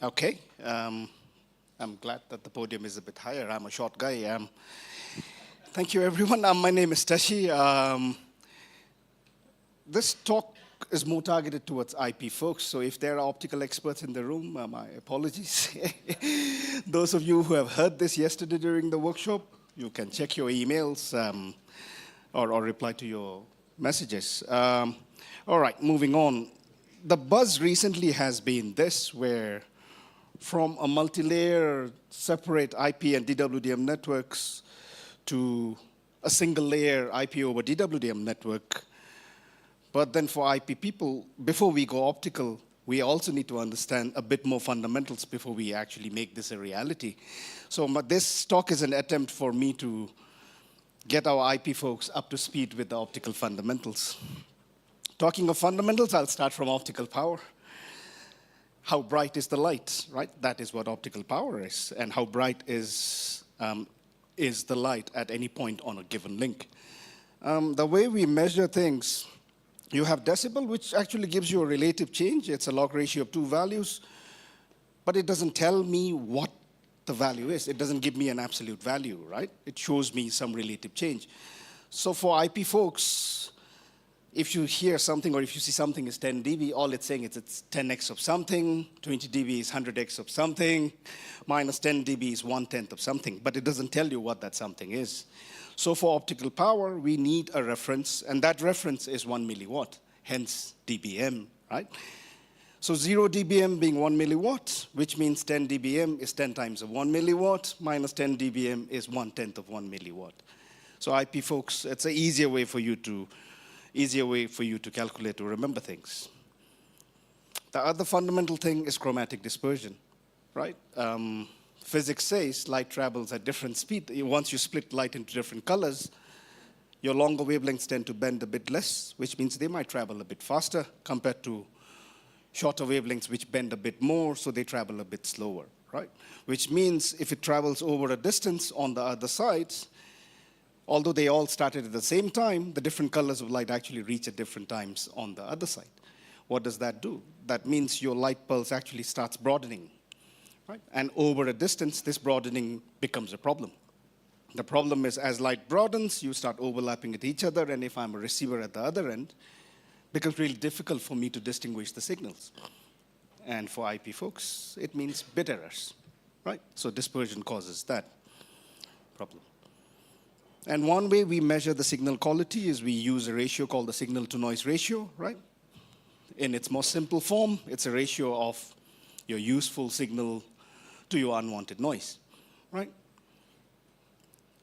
Okay. I'm glad that the podium is a bit higher. I'm a short guy. Thank you, everyone. My name is Tashi. This talk is more targeted towards IP folks, so if there are optical experts in the room, my apologies. Those of you who have heard this yesterday during the workshop, you can check your emails or reply to your messages. All right, moving on. The buzz recently has been this, where from a multi-layer separate IP and DWDM networks to a single layer IP over DWDM network. But then for IP people, before we go optical, we also need to understand a bit more fundamentals before we actually make this a reality. So this talk is an attempt for me to get our IP folks up to speed with the optical fundamentals. Talking of fundamentals, I'll start from optical power. How bright is the light, right? That is what optical power is. And how bright is the light at any point on a given link. The way we measure things, you have decibel, which actually gives you a relative change. It's a log ratio of two values. But it doesn't tell me what the value is. It doesn't give me an absolute value, right? It shows me some relative change. So for IP folks, if you hear something or if you see something is 10 dB, all it's saying is it's 10x of something, 20 dB is 100x of something, minus 10 dB is 1/10 of something, but it doesn't tell you what that something is. So for optical power, we need a reference, and that reference is 1 milliwatt, hence dBm, right? So 0 dBm being 1 milliwatt, which means 10 dBm is 10 times of 1 milliwatt, minus 10 dBm is 1/10 of 1 milliwatt. So IP folks, it's an easier way for you to calculate, to remember things. The other fundamental thing is chromatic dispersion, right? Physics says light travels at different speed. Once you split light into different colors, your longer wavelengths tend to bend a bit less, which means they might travel a bit faster compared to shorter wavelengths which bend a bit more, so they travel a bit slower, right? Which means if it travels over a distance on the other sides, although they all started at the same time, the different colors of light actually reach at different times on the other side. What does that do? That means your light pulse actually starts broadening, right? And over a distance, this broadening becomes a problem. The problem is as light broadens, you start overlapping at each other, and if I'm a receiver at the other end, it becomes really difficult for me to distinguish the signals. And for IP folks, it means bit errors, right? So dispersion causes that problem. And one way we measure the signal quality is we use a ratio called the signal-to-noise ratio, right? In its most simple form, it's a ratio of your useful signal to your unwanted noise, right?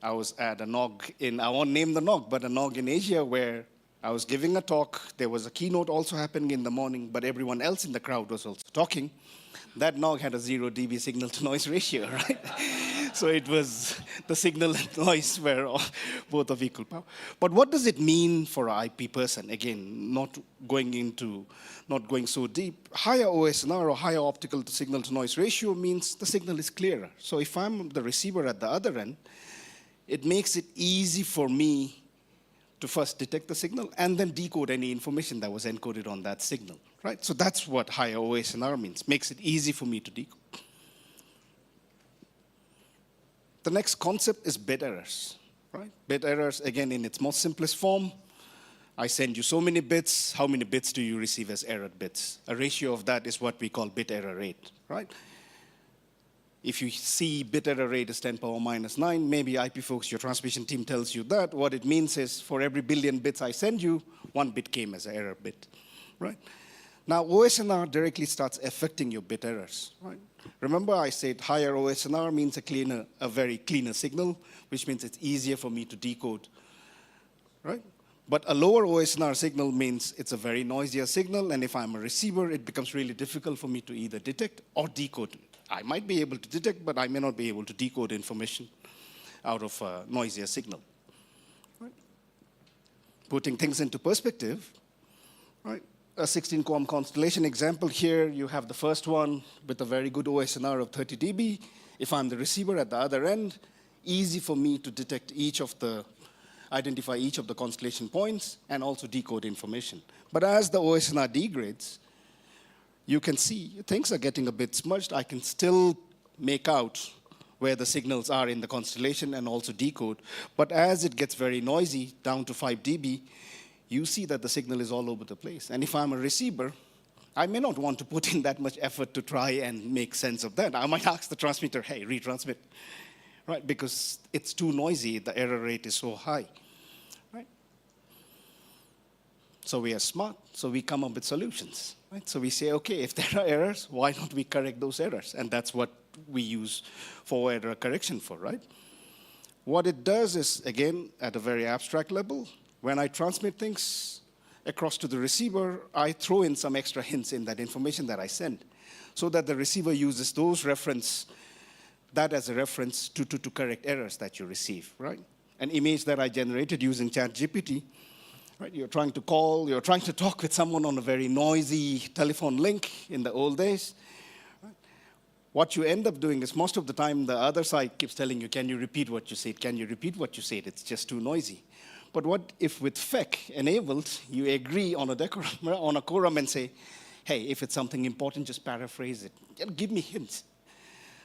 I was at a NOG I won't name the NOG, but a NOG in Asia where I was giving a talk. There was a keynote also happening in the morning, but everyone else in the crowd was also talking. That NOG had a 0 dB signal-to-noise ratio, right? So it was the signal and noise were both of equal power. But what does it mean for an IP person? Again, not going so deep. Higher OSNR or higher optical to signal to noise ratio means the signal is clearer. So if I'm the receiver at the other end, it makes it easy for me to first detect the signal and then decode any information that was encoded on that signal, right? So that's what higher OSNR means. Makes it easy for me to decode. The next concept is bit errors, right? Bit errors, again, in its most simplest form. I send you so many bits. How many bits do you receive as errored bits? A ratio of that is what we call bit error rate, right? If you see bit error rate is 10 power minus 9, maybe IP folks, your transmission team tells you that. What it means is for every billion bits I send you, 1 bit came as an error bit, right? Now, OSNR directly starts affecting your bit errors, right? Remember I said higher OSNR means a very cleaner signal, which means it's easier for me to decode, right? But a lower OSNR signal means it's a very noisier signal, and if I'm a receiver, it becomes really difficult for me to either detect or decode. I might be able to detect, but I may not be able to decode information out of a noisier signal, right? Putting things into perspective, right? A 16-QAM constellation example here, you have the first one with a very good OSNR of 30 dB. If I'm the receiver at the other end, easy for me to detect identify each of the constellation points and also decode information. But as the OSNR degrades, you can see things are getting a bit smudged. I can still make out where the signals are in the constellation and also decode. But as it gets very noisy, down to 5 dB, you see that the signal is all over the place. And if I'm a receiver, I may not want to put in that much effort to try and make sense of that. I might ask the transmitter, hey, retransmit, right? Because it's too noisy, the error rate is so high, right? So we are smart, so we come up with solutions, right? So we say, okay, if there are errors, why don't we correct those errors? And that's what we use forward error correction for, right? What it does is, again, at a very abstract level, when I transmit things across to the receiver, I throw in some extra hints in that information that I send so that the receiver uses that as a reference to correct errors that you receive, right? An image that I generated using ChatGPT, right? You're trying to call, you're trying to talk with someone on a very noisy telephone link in the old days. Right? What you end up doing is most of the time the other side keeps telling you, can you repeat what you said? Can you repeat what you said? It's just too noisy. But what if with FEC enabled, you agree on a quorum and say, hey, if it's something important, just paraphrase it. Give me hints.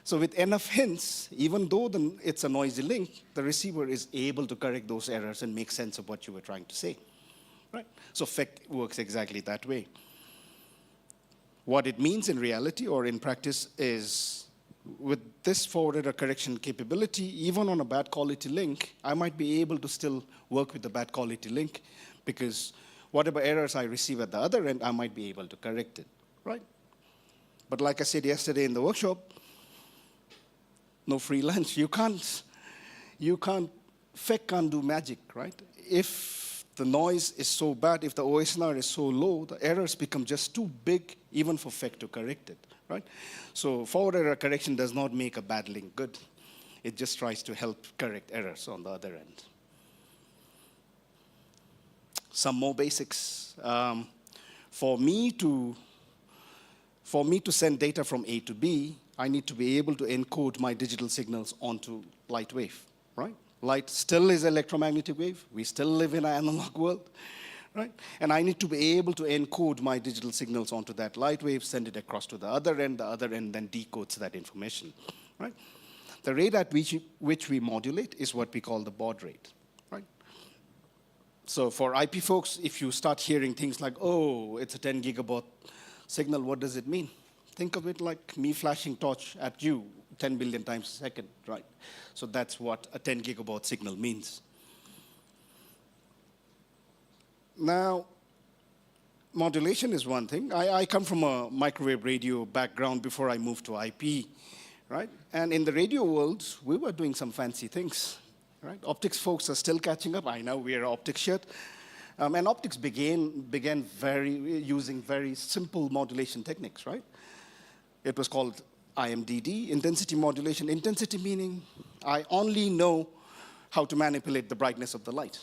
So with enough hints, even though it's a noisy link, the receiver is able to correct those errors and make sense of what you were trying to say. Right? So FEC works exactly that way. What it means in reality or in practice is with this forward error correction capability, even on a bad quality link, I might be able to still work with the bad quality link because whatever errors I receive at the other end, I might be able to correct it, right? But like I said yesterday in the workshop, no free lunch. FEC can't do magic, right? If the noise is so bad, if the OSNR is so low, the errors become just too big even for FEC to correct it, right? So forward error correction does not make a bad link good. It just tries to help correct errors on the other end. Some more basics. For me to send data from A to B, I need to be able to encode my digital signals onto light wave, right? Light still is electromagnetic wave. We still live in an analog world, right? And I need to be able to encode my digital signals onto that light wave, send it across to the other end then decodes that information, right? The rate at which we modulate is what we call the baud rate, right? So for IP folks, if you start hearing things like, oh, it's a 10 gigabaud signal, what does it mean? Think of it like me flashing torch at you 10 billion times a second, right? So that's what a 10 gigabaud signal means. Now, modulation is one thing. I come from a microwave radio background before I moved to IP, right? And in the radio world, we were doing some fancy things, right? Optics folks are still catching up. I know we're optics shirt. And optics began using very simple modulation techniques, right? It was called IMDD, intensity modulation. Intensity meaning I only know how to manipulate the brightness of the light,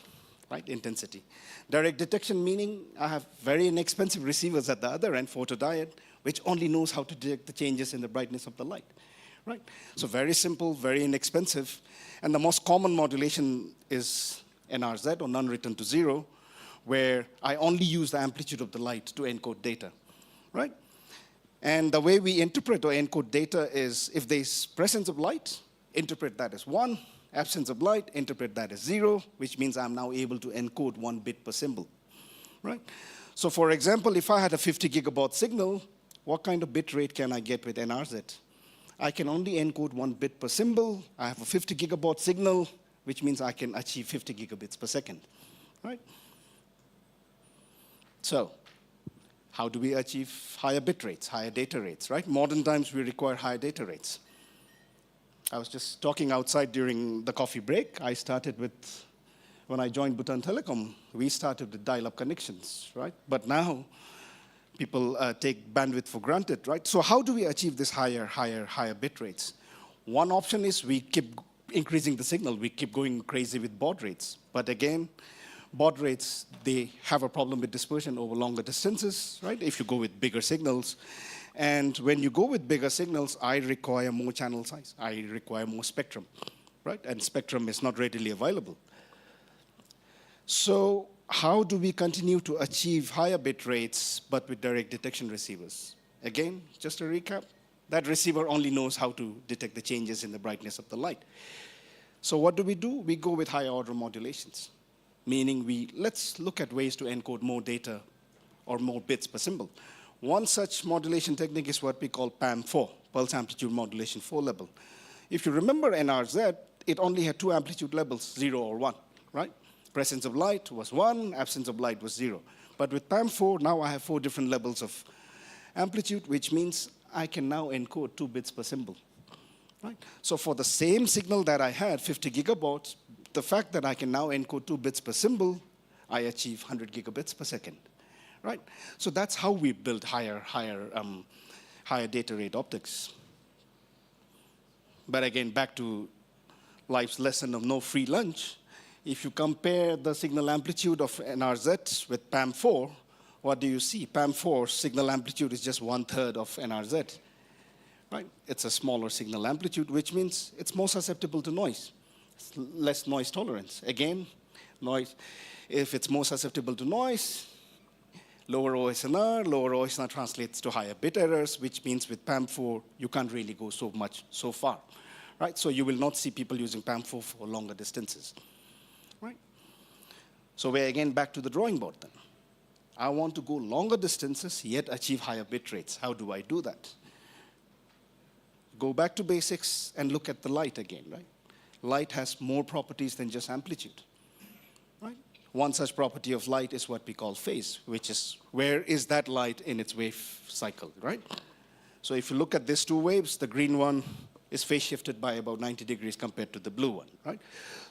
right? Intensity. Direct detection meaning I have very inexpensive receivers at the other end, photodiode, which only knows how to detect the changes in the brightness of the light, right? So very simple, very inexpensive. And the most common modulation is NRZ, or none return to zero, where I only use the amplitude of the light to encode data, right? And the way we interpret or encode data is if there's presence of light, interpret that as 1, absence of light, interpret that as 0, which means I'm now able to encode 1 bit per symbol, right? So for example, if I had a 50 gigabaud signal, what kind of bit rate can I get with NRZ? I can only encode 1 bit per symbol. I have a 50 gigabaud signal, which means I can achieve 50 gigabits per second, right? So how do we achieve higher bit rates, higher data rates, right? Modern times, we require higher data rates. I was just talking outside during the coffee break. I started with, when I joined Bhutan Telecom, we started with dial-up connections, right? But now, people take bandwidth for granted, right? So how do we achieve this higher bit rates? One option is we keep increasing the signal. We keep going crazy with baud rates. But again, baud rates, they have a problem with dispersion over longer distances, right? If you go with bigger signals. And when you go with bigger signals, I require more channel size. I require more spectrum, right? And spectrum is not readily available. So how do we continue to achieve higher bit rates, but with direct detection receivers? Again, just a recap, that receiver only knows how to detect the changes in the brightness of the light. So what do? We go with higher order modulations, meaning let's look at ways to encode more data or more bits per symbol. One such modulation technique is what we call PAM4, pulse amplitude modulation 4 level. If you remember NRZ, it only had 2 amplitude levels, 0 or 1, right? Presence of light was 1, absence of light was 0. But with PAM4, now I have 4 different levels of amplitude, which means I can now encode 2 bits per symbol. Right? So for the same signal that I had, 50 gigabaud, the fact that I can now encode 2 bits per symbol, I achieve 100 gigabits per second. Right? So that's how we build higher data rate optics. But again, back to life's lesson of no free lunch. If you compare the signal amplitude of NRZ with PAM4, what do you see? PAM4 signal amplitude is just 1/3 of NRZ. Right? It's a smaller signal amplitude, which means it's more susceptible to noise. It's less noise tolerance. Again, noise. If it's more susceptible to noise, lower OSNR. Lower OSNR translates to higher bit errors, which means with PAM4, you can't really go so far. Right? So you will not see people using PAM4 for longer distances. Right? So we're again back to the drawing board then. I want to go longer distances, yet achieve higher bit rates. How do I do that? Go back to basics and look at the light again, right? Light has more properties than just amplitude, right? One such property of light is what we call phase, which is where is that light in its wave cycle, right? So if you look at these 2 waves, the green one is phase shifted by about 90 degrees compared to the blue one, right?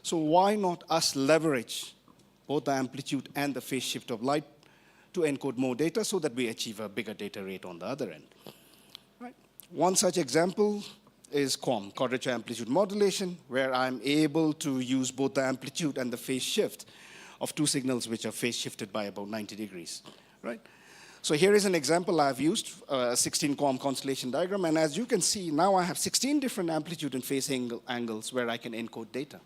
So why not us leverage both the amplitude and the phase shift of light to encode more data so that we achieve a bigger data rate on the other end? One such example is QAM, quadrature amplitude modulation, where I'm able to use both the amplitude and the phase shift of 2 signals which are phase shifted by about 90 degrees, right? So here is an example I've used, a 16 QAM constellation diagram, and as you can see, now I have 16 different amplitude and phase angles where I can encode data,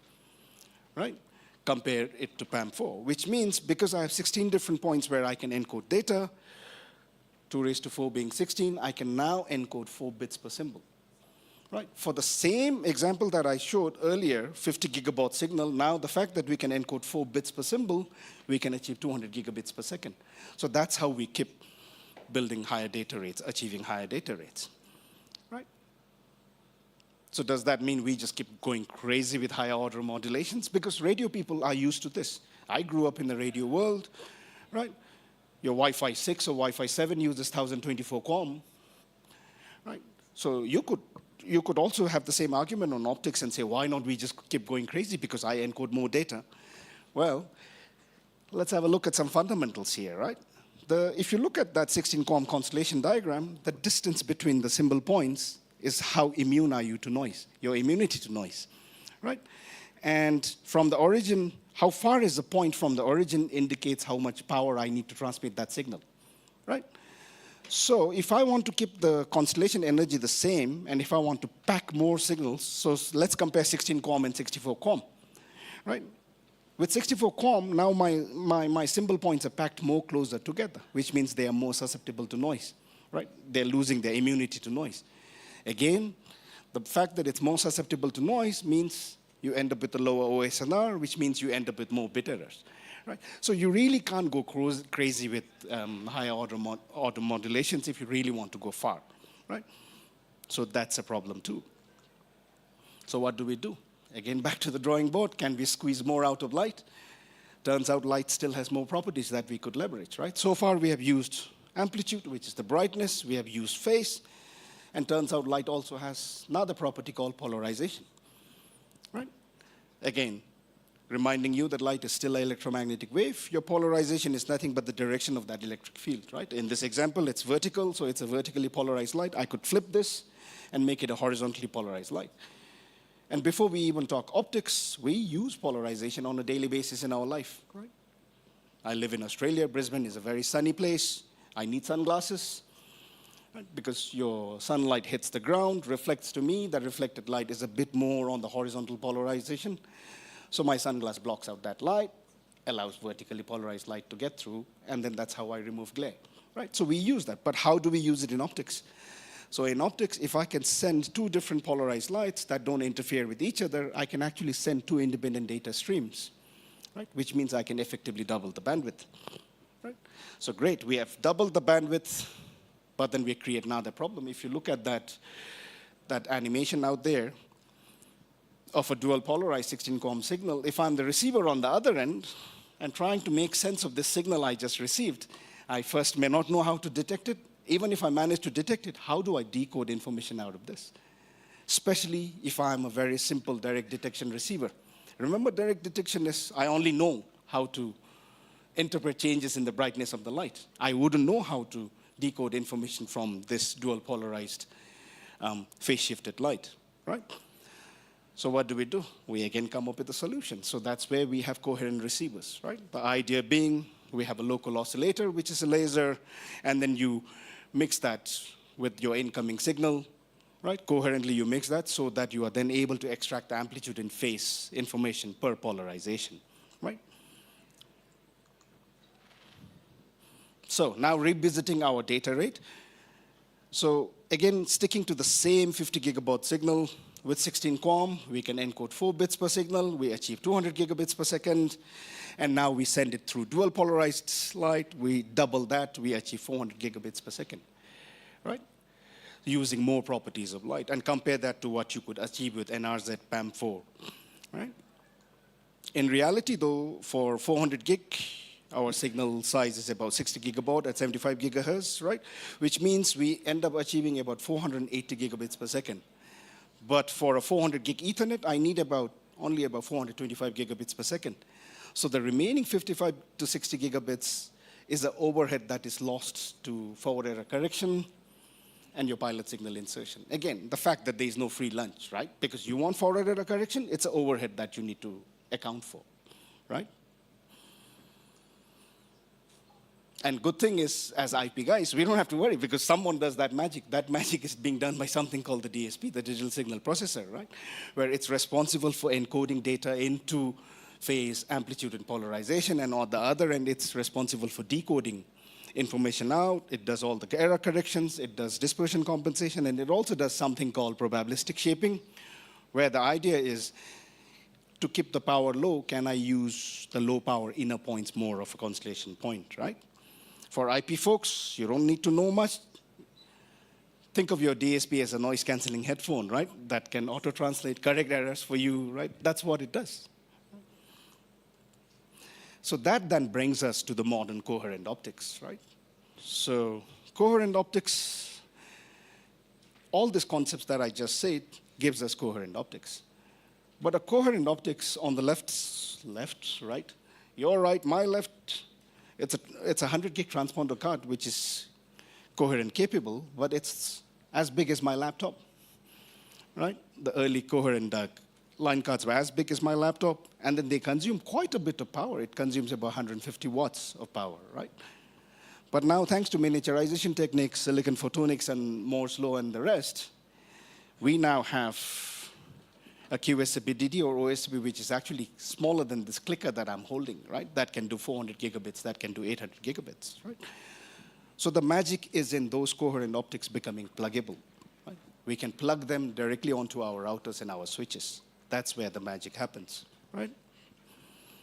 right? Compare it to PAM4, which means because I have 16 different points where I can encode data, 2 raised to 4 being 16, I can now encode 4 bits per symbol. Right? For the same example that I showed earlier, 50 gigabaud signal, now the fact that we can encode 4 bits per symbol, we can achieve 200 gigabits per second. So that's how we keep building higher data rates, achieving higher data rates. Right? So does that mean we just keep going crazy with higher order modulations? Because radio people are used to this. I grew up in the radio world, right? Your Wi-Fi 6 or Wi-Fi 7 uses 1024 QAM, right? So you could also have the same argument on optics and say, why not we just keep going crazy because I encode more data? Well, let's have a look at some fundamentals here, right? If you look at that 16 QAM constellation diagram, the distance between the symbol points is how immune are you to noise, your immunity to noise, right? And from the origin, how far is the point from the origin indicates how much power I need to transmit that signal, right? So if I want to keep the constellation energy the same, and if I want to pack more signals, so let's compare 16 QAM and 64 QAM, right? With 64 QAM, now my symbol points are packed more closer together, which means they are more susceptible to noise, right? They're losing their immunity to noise. Again, the fact that it's more susceptible to noise means you end up with a lower OSNR, which means you end up with more bit errors. Right? So you really can't go crazy with higher order modulations if you really want to go far. Right? So that's a problem too. So what do? Again, back to the drawing board. Can we squeeze more out of light? Turns out light still has more properties that we could leverage. Right? So far we have used amplitude, which is the brightness. We have used phase. And turns out light also has another property called polarization. Right? Again, reminding you that light is still an electromagnetic wave. Your polarization is nothing but the direction of that electric field, right? In this example, it's vertical, so it's a vertically polarized light. I could flip this and make it a horizontally polarized light. And before we even talk optics, we use polarization on a daily basis in our life, right? I live in Australia. Brisbane is a very sunny place. I need sunglasses. Right? Because your sunlight hits the ground, reflects to me. The reflected light is a bit more on the horizontal polarization. So my sunglass blocks out that light, allows vertically polarized light to get through, and then that's how I remove glare. right? So we use that, but how do we use it in optics? So in optics, if I can send two different polarized lights that don't interfere with each other, I can actually send two independent data streams, right? Which means I can effectively double the bandwidth, right? So great, we have doubled the bandwidth, but then we create another problem. If you look at that animation out there of a dual polarized 16-comm signal, if I'm the receiver on the other end and trying to make sense of this signal I just received, I first may not know how to detect it. Even if I manage to detect it, how do I decode information out of this? Especially if I'm a very simple direct detection receiver. Remember, direct detection is I only know how to interpret changes in the brightness of the light. I wouldn't know how to decode information from this dual polarized phase-shifted light, right? So what do? We again come up with a solution. So that's where we have coherent receivers, right? The idea being we have a local oscillator, which is a laser, and then you mix that with your incoming signal, right? Coherently you mix that so that you are then able to extract the amplitude and phase information per polarization, right? So now revisiting our data rate. So again, sticking to the same 50 gigabaud signal with 16 QAM, we can encode 4 bits per signal. We achieve 200 gigabits per second. And now we send it through dual polarized light. We double that. We achieve 400 gigabits per second, right? Using more properties of light. And compare that to what you could achieve with NRZ PAM4, right? In reality, though, for 400 gig, our signal size is about 60 gigabaud at 75 gigahertz, right? Which means we end up achieving about 480 gigabits per second. But for a 400 gig Ethernet, I need only about 425 gigabits per second. So the remaining 55 to 60 gigabits is the overhead that is lost to forward error correction and your pilot signal insertion. Again, the fact that there is no free lunch, right? Because you want forward error correction, it's an overhead that you need to account for, right? And good thing is, as IP guys, we don't have to worry because someone does that magic. That magic is being done by something called the DSP, the digital signal processor, right? Where it's responsible for encoding data into phase, amplitude, and polarization. And on the other end, it's responsible for decoding information out. It does all the error corrections. It does dispersion compensation. And it also does something called probabilistic shaping, where the idea is to keep the power low, can I use the low power inner points more of a constellation point, right? For IP folks, you don't need to know much. Think of your DSP as a noise-canceling headphone, right? That can auto-translate, correct errors for you, right? That's what it does. So that then brings us to the modern coherent optics, right? So coherent optics, all these concepts that I just said gives us coherent optics. But a coherent optics on the left, right? Your right, my left, it's a 100 gig transponder card, which is coherent capable, but it's as big as my laptop, right? The early coherent line cards were as big as my laptop, and then they consume quite a bit of power. It consumes about 150 watts of power, right? But now, thanks to miniaturization techniques, silicon photonics, and Moore's law and the rest, we now have a QSBDD or OSB, which is actually smaller than this clicker that I'm holding, right? That can do 400 gigabits, that can do 800 gigabits, right? So the magic is in those coherent optics becoming pluggable, right? We can plug them directly onto our routers and our switches. That's where the magic happens, right?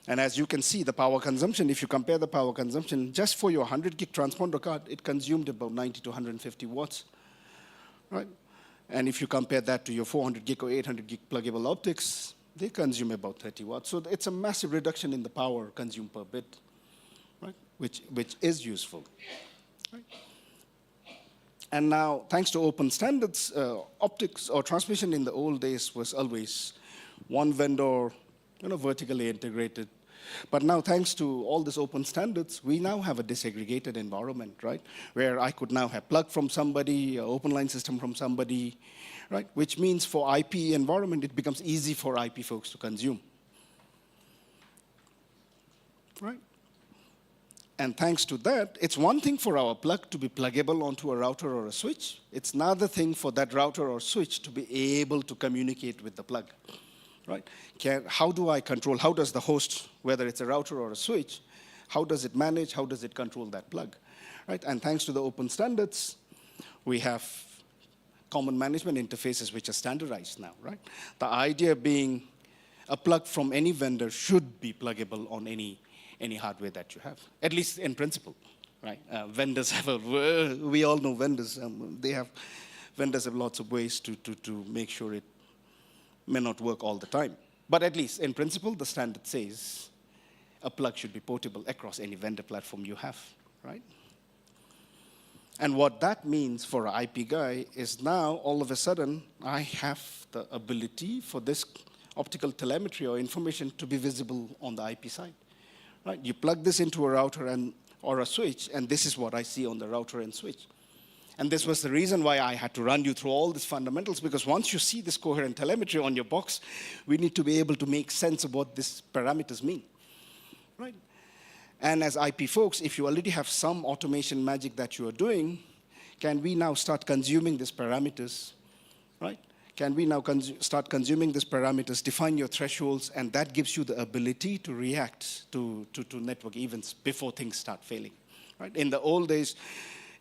And as you can see, the power consumption, if you compare the power consumption, just for your 100 gig transponder card, it consumed about 90 to 150 watts, right? And if you compare that to your 400 gig or 800 gig pluggable optics, they consume about 30 watts. So it's a massive reduction in the power consumed per bit, right? Which is useful, right? And now, thanks to open standards, optics or transmission in the old days was always one vendor, vertically integrated. But now, thanks to all these open standards, we now have a disaggregated environment, right? Where I could now have plug from somebody, an open line system from somebody, right? Which means for IP environment, it becomes easy for IP folks to consume, right? And thanks to that, it's one thing for our plug to be pluggable onto a router or a switch. It's another thing for that router or switch to be able to communicate with the plug, right? How do I control, how does the host, whether it's a router or a switch, How does it manage? How does it control that plug? Right? And thanks to the open standards, we have common management interfaces which are standardized now, right? The idea being a plug from any vendor should be pluggable on any hardware that you have, at least in principle, right? Vendors have we all know vendors. Vendors have lots of ways to make sure it may not work all the time. But at least in principle, the standard says a plug should be portable across any vendor platform you have, right? And what that means for an IP guy is now, all of a sudden, I have the ability for this optical telemetry or information to be visible on the IP side. Right? You plug this into a router or a switch, and this is what I see on the router and switch. And this was the reason why I had to run you through all these fundamentals, because once you see this coherent telemetry on your box, we need to be able to make sense of what these parameters mean. Right? And as IP folks, if you already have some automation magic that you are doing, can we now start consuming these parameters, right? Can we now start consuming these parameters, define your thresholds, and that gives you the ability to react to network events before things start failing, right? In the old days,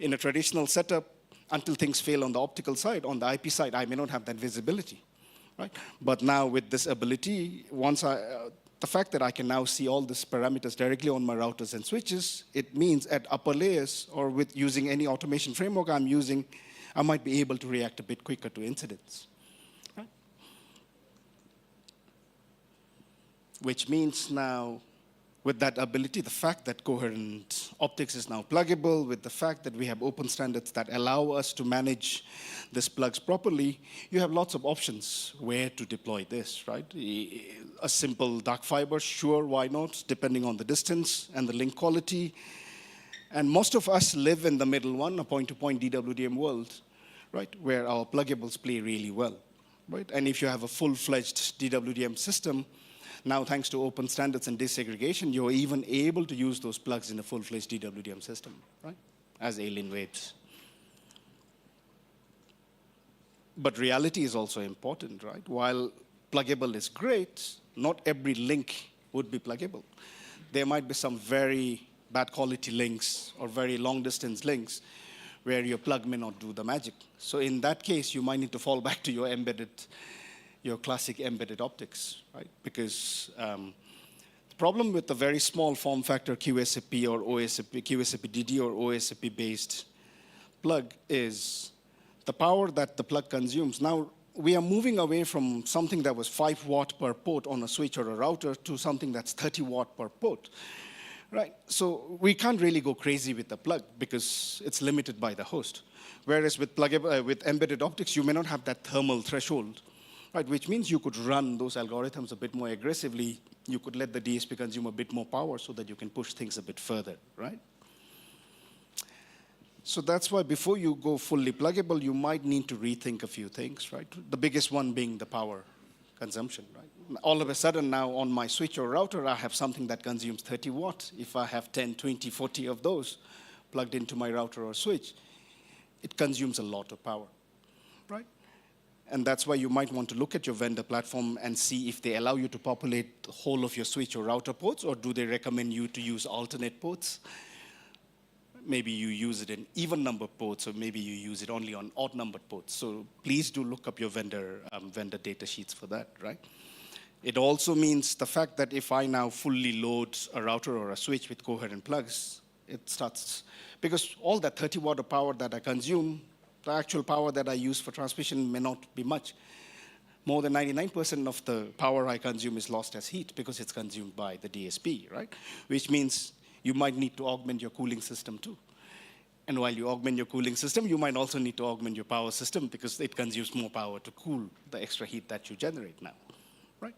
in a traditional setup, until things fail on the optical side, on the IP side, I may not have that visibility, right? But now with this ability, the fact that I can now see all these parameters directly on my routers and switches, it means at upper layers or with using any automation framework I'm using, I might be able to react a bit quicker to incidents. Right? Which means now, with that ability, the fact that coherent optics is now pluggable, with the fact that we have open standards that allow us to manage these plugs properly, you have lots of options where to deploy this, right? A simple dark fiber, sure, why not, depending on the distance and the link quality. And most of us live in the middle one, a point-to-point DWDM world, right, where our pluggables play really well, right? And if you have a full-fledged DWDM system, now, thanks to open standards and desegregation, you're even able to use those plugs in a full-fledged DWDM system, right, as alien waves. But reality is also important, right? While pluggable is great, not every link would be pluggable. There might be some very bad quality links or very long-distance links where your plug may not do the magic. So in that case, you might need to fall back to your classic embedded optics, right? Because the problem with the very small form factor QSFP or OSFP, QSFP-DD or OSFP-based plug is the power that the plug consumes. Now, we are moving away from something that was 5 watt per port on a switch or a router to something that's 30 watt per port, right? So we can't really go crazy with the plug because it's limited by the host. Whereas with with embedded optics, you may not have that thermal threshold, right, which means you could run those algorithms a bit more aggressively. You could let the DSP consume a bit more power so that you can push things a bit further, right? So that's why before you go fully pluggable, you might need to rethink a few things, right? The biggest one being the power consumption, right? All of a sudden now on my switch or router, I have something that consumes 30 watts. If I have 10, 20, 40 of those plugged into my router or switch, it consumes a lot of power, right? And that's why you might want to look at your vendor platform and see if they allow you to populate the whole of your switch or router ports, or do they recommend you to use alternate ports? Maybe you use it in even number ports, or maybe you use it only on odd numbered ports. So please do look up your vendor data sheets for that, right? It also means the fact that if I now fully load a router or a switch with coherent plugs, it starts, because all that 30 watt of power that I consume, the actual power that I use for transmission may not be much. More than 99% of the power I consume is lost as heat because it's consumed by the DSP, right? Which means you might need to augment your cooling system too. And while you augment your cooling system, you might also need to augment your power system because it consumes more power to cool the extra heat that you generate now, right?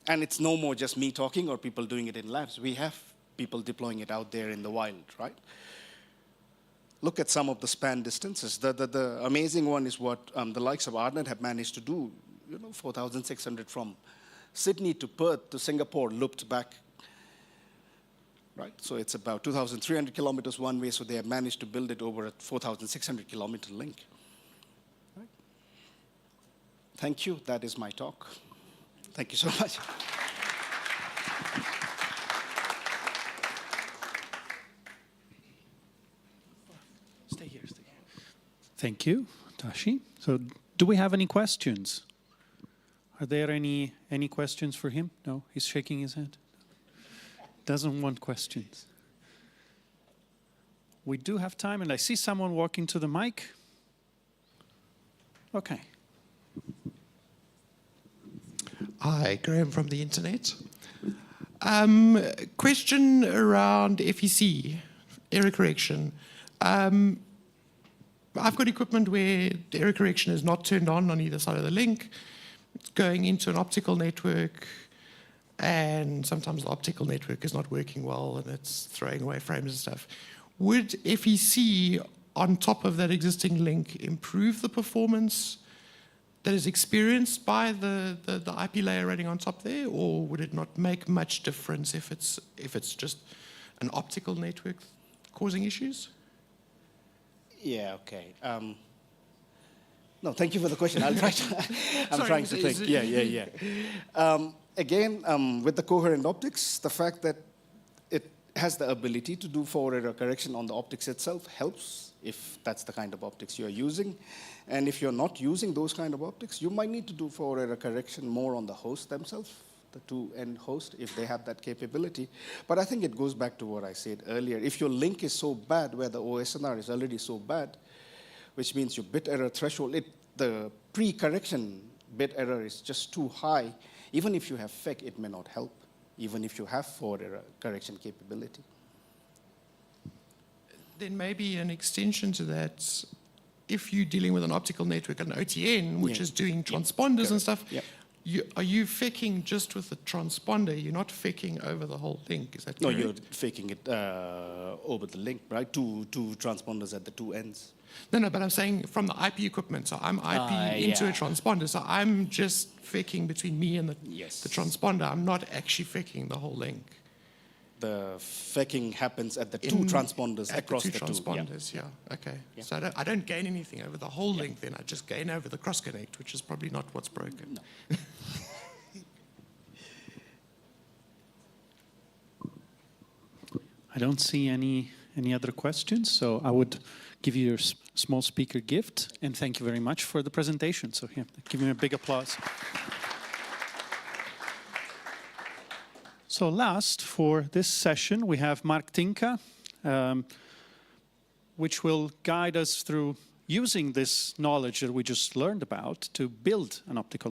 And it's no more just me talking or people doing it in labs. We have people deploying it out there in the wild, right? Look at some of the span distances. The amazing one is what the likes of Arnett have managed to do, 4,600 from Sydney to Perth to Singapore, looped back, right? So it's about 2,300 kilometers one way, so they have managed to build it over a 4,600 kilometer link. Right? Thank you, that is my talk. Thank you so much. Thank you, Tashi. So do we have any questions? Are there any questions for him? No, he's shaking his head. Doesn't want questions. We do have time, and I see someone walking to the mic. Okay. Hi, Graham from the internet. Question around FEC, error correction. I've got equipment where the error correction is not turned on either side of the link. It's going into an optical network, and sometimes the optical network is not working well, and it's throwing away frames and stuff. Would FEC on top of that existing link improve the performance that is experienced by the IP layer running on top there, or would it not make much difference if it's just an optical network causing issues? Yeah, okay. No, thank you for the question. I'm trying to think. Yeah. Again, with the coherent optics, the fact that it has the ability to do forward error correction on the optics itself helps if that's the kind of optics you're using. And if you're not using those kind of optics, you might need to do forward error correction more on the host themselves, the two-end host, if they have that capability. But I think it goes back to what I said earlier. If your link is so bad, where the OSNR is already so bad, which means your bit error threshold, the pre-correction bit error is just too high. Even if you have FEC, it may not help, even if you have forward error correction capability. Then maybe an extension to that, if you're dealing with an optical network, an OTN, which is doing transponders and stuff, are you faking just with the transponder? You're not faking over the whole link, is that correct? No, you're faking it over the link, right? Two transponders at the two ends. No, but I'm saying from the IP equipment. So I'm IP into a transponder. So I'm just faking between me and the transponder. I'm not actually faking the whole link. The faking happens at the two transponders across the two transponders. Yeah. Okay. Yeah. So I don't gain anything over the whole link. Then I just gain over the cross connect, which is probably not what's broken. No. I don't see any other questions, so I would give you your small speaker gift, and thank you very much for the presentation. So here, give me a big applause. So last, for this session, we have Mark Tinka, which will guide us through using this knowledge that we just learned about to build an optical